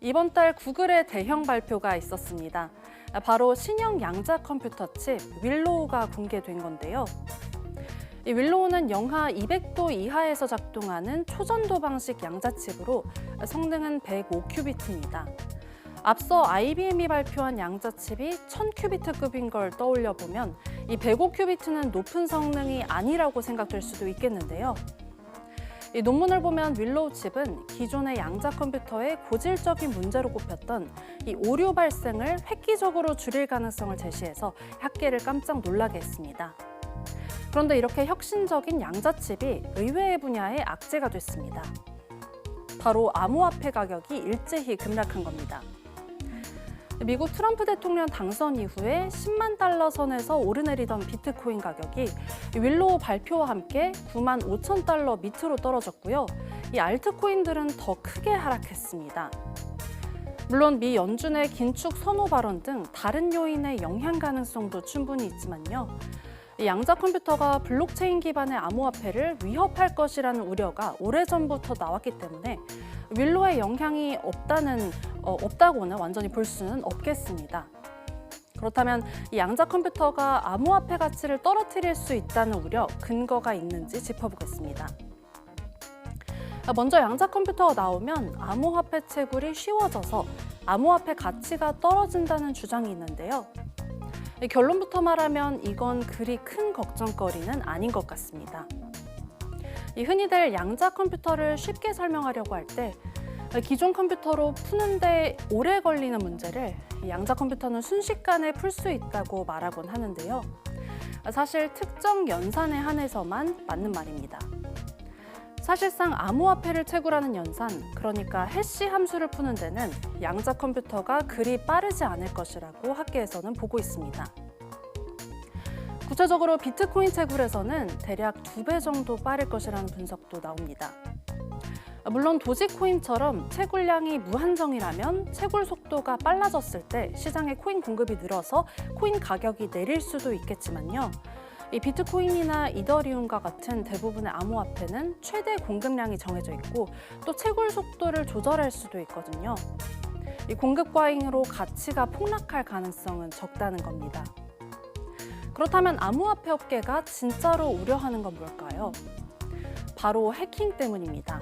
이번 달 구글의 대형 발표가 있었습니다. 바로 신형 양자 컴퓨터 칩 윌로우가 공개된 건데요. 이 윌로우는 영하 200도 이하에서 작동하는 초전도 방식 양자칩으로 성능은 105큐비트입니다. 앞서 IBM이 발표한 양자칩이 1000큐비트급인 걸 떠올려 보면 이 105큐비트는 높은 성능이 아니라고 생각될 수도 있겠는데요. 이 논문을 보면 윌로우 칩은 기존의 양자 컴퓨터의 고질적인 문제로 꼽혔던 이 오류 발생을 획기적으로 줄일 가능성을 제시해서 학계를 깜짝 놀라게 했습니다. 그런데 이렇게 혁신적인 양자칩이 의외의 분야에 악재가 됐습니다. 바로 암호화폐 가격이 일제히 급락한 겁니다. 미국 트럼프 대통령 당선 이후에 10만 달러 선에서 오르내리던 비트코인 가격이 윌로우 발표와 함께 9만 5천 달러 밑으로 떨어졌고요. 이 알트코인들은 더 크게 하락했습니다. 물론 미 연준의 긴축 선호 발언 등 다른 요인의 영향 가능성도 충분히 있지만요. 이 양자 컴퓨터가 블록체인 기반의 암호화폐를 위협할 것이라는 우려가 오래전부터 나왔기 때문에 윌로우의 영향이 없다고는 완전히 볼 수는 없겠습니다. 그렇다면 이 양자 컴퓨터가 암호화폐 가치를 떨어뜨릴 수 있다는 우려, 근거가 있는지 짚어보겠습니다. 먼저 양자 컴퓨터가 나오면 암호화폐 채굴이 쉬워져서 암호화폐 가치가 떨어진다는 주장이 있는데요. 결론부터 말하면 이건 그리 큰 걱정거리는 아닌 것 같습니다. 흔히들 양자 컴퓨터를 쉽게 설명하려고 할 때 기존 컴퓨터로 푸는데 오래 걸리는 문제를 양자 컴퓨터는 순식간에 풀 수 있다고 말하곤 하는데요. 사실 특정 연산에 한해서만 맞는 말입니다. 사실상 암호화폐를 채굴하는 연산, 그러니까 해시 함수를 푸는 데는 양자 컴퓨터가 그리 빠르지 않을 것이라고 학계에서는 보고 있습니다. 구체적으로 비트코인 채굴에서는 대략 2배 정도 빠를 것이라는 분석도 나옵니다. 물론 도지코인처럼 채굴량이 무한정이라면 채굴 속도가 빨라졌을 때 시장에 코인 공급이 늘어서 코인 가격이 내릴 수도 있겠지만요. 이 비트코인이나 이더리움과 같은 대부분의 암호화폐는 최대 공급량이 정해져 있고 또 채굴 속도를 조절할 수도 있거든요. 이 공급 과잉으로 가치가 폭락할 가능성은 적다는 겁니다. 그렇다면 암호화폐 업계가 진짜로 우려하는 건 뭘까요? 바로 해킹 때문입니다.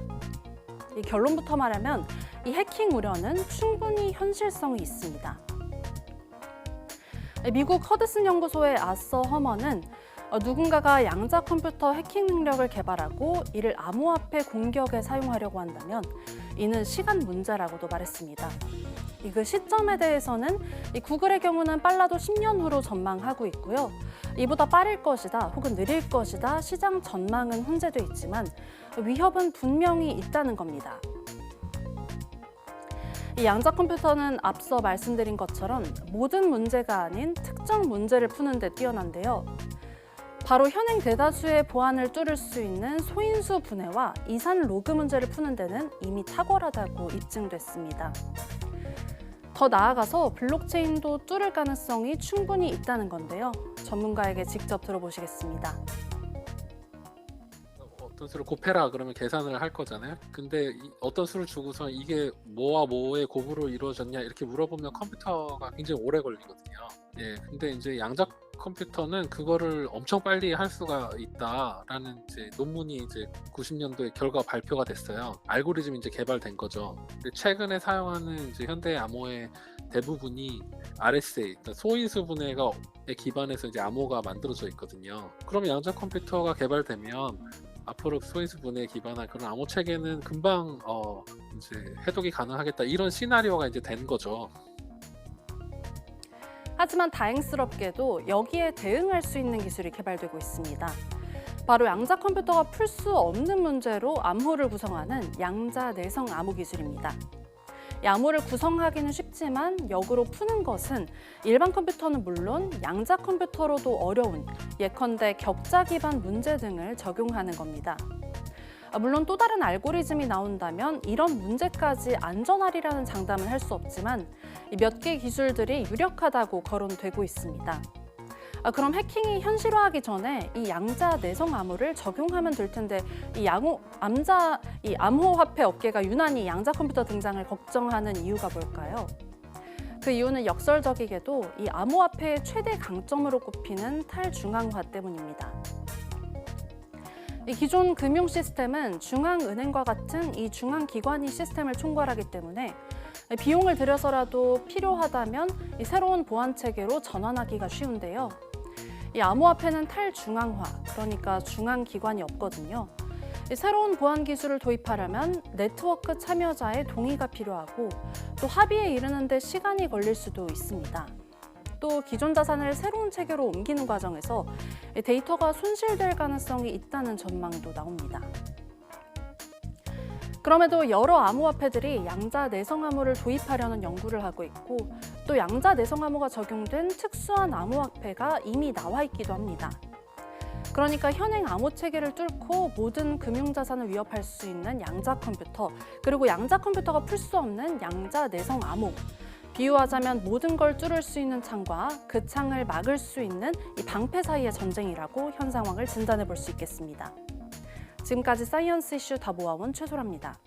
이 결론부터 말하면 이 해킹 우려는 충분히 현실성이 있습니다. 미국 허드슨 연구소의 아서 허먼은 누군가가 양자 컴퓨터 해킹 능력을 개발하고 이를 암호화폐 공격에 사용하려고 한다면 이는 시간 문제라고도 말했습니다. 그 시점에 대해서는 구글의 경우는 빨라도 10년 후로 전망하고 있고요. 이보다 빠를 것이다 혹은 느릴 것이다 시장 전망은 혼재돼 있지만 위협은 분명히 있다는 겁니다. 이 양자 컴퓨터는 앞서 말씀드린 것처럼 모든 문제가 아닌 특정 문제를 푸는 데 뛰어난데요. 바로 현행 대다수의 보안을 뚫을 수 있는 소인수 분해와 이산 로그 문제를 푸는 데는 이미 탁월하다고 입증됐습니다. 더 나아가서 블록체인도 뚫을 가능성이 충분히 있다는 건데요. 전문가에게 직접 들어보시겠습니다. 어떤 수를 곱해라 그러면 계산을 할 거잖아요. 근데 어떤 수를 주고서 이게 뭐와 뭐의 곱으로 이루어졌냐 이렇게 물어보면 컴퓨터가 굉장히 오래 걸리거든요. 예, 근데 이제 양자 컴퓨터는 그거를 엄청 빨리 할 수가 있다라는 이제 논문이 이제 90년도에 결과 발표가 됐어요. 알고리즘이 이제 개발된 거죠. 근데 최근에 사용하는 이제 현대 암호의 대부분이 RSA, 그러니까 소인수 분해에 기반해서 이제 암호가 만들어져 있거든요. 그럼 양자 컴퓨터가 개발되면 앞으로 소인수 분해에 기반한 그런 암호 체계는 금방 이제 해독이 가능하겠다 이런 시나리오가 이제 된 거죠. 하지만 다행스럽게도 여기에 대응할 수 있는 기술이 개발되고 있습니다. 바로 양자 컴퓨터가 풀 수 없는 문제로 암호를 구성하는 양자 내성 암호 기술입니다. 이 암호를 구성하기는 쉽지만 역으로 푸는 것은 일반 컴퓨터는 물론 양자 컴퓨터로도 어려운 예컨대 격자 기반 문제 등을 적용하는 겁니다. 물론 또 다른 알고리즘이 나온다면 이런 문제까지 안전하리라는 장담은 할 수 없지만 몇 개 기술들이 유력하다고 거론되고 있습니다. 그럼 해킹이 현실화하기 전에 이 양자 내성 암호를 적용하면 될 텐데 이 암호 화폐 업계가 유난히 양자 컴퓨터 등장을 걱정하는 이유가 뭘까요? 그 이유는 역설적이게도 이 암호화폐의 최대 강점으로 꼽히는 탈중앙화 때문입니다. 이 기존 금융 시스템은 중앙은행과 같은 이 중앙기관이 시스템을 총괄하기 때문에 비용을 들여서라도 필요하다면 이 새로운 보안 체계로 전환하기가 쉬운데요. 이 암호화폐는 탈중앙화, 그러니까 중앙기관이 없거든요. 이 새로운 보안 기술을 도입하려면 네트워크 참여자의 동의가 필요하고 또 합의에 이르는데 시간이 걸릴 수도 있습니다. 또 기존 자산을 새로운 체계로 옮기는 과정에서 데이터가 손실될 가능성이 있다는 전망도 나옵니다. 그럼에도 여러 암호화폐들이 양자 내성 암호를 도입하려는 연구를 하고 있고 또 양자 내성 암호가 적용된 특수한 암호화폐가 이미 나와 있기도 합니다. 그러니까 현행 암호 체계를 뚫고 모든 금융자산을 위협할 수 있는 양자 컴퓨터, 그리고 양자 컴퓨터가 풀 수 없는 양자 내성 암호. 비유하자면 모든 걸 뚫을 수 있는 창과 그 창을 막을 수 있는 이 방패 사이의 전쟁이라고 현 상황을 진단해 볼 수 있겠습니다. 지금까지 사이언스 이슈 다 모아온 최소라입니다.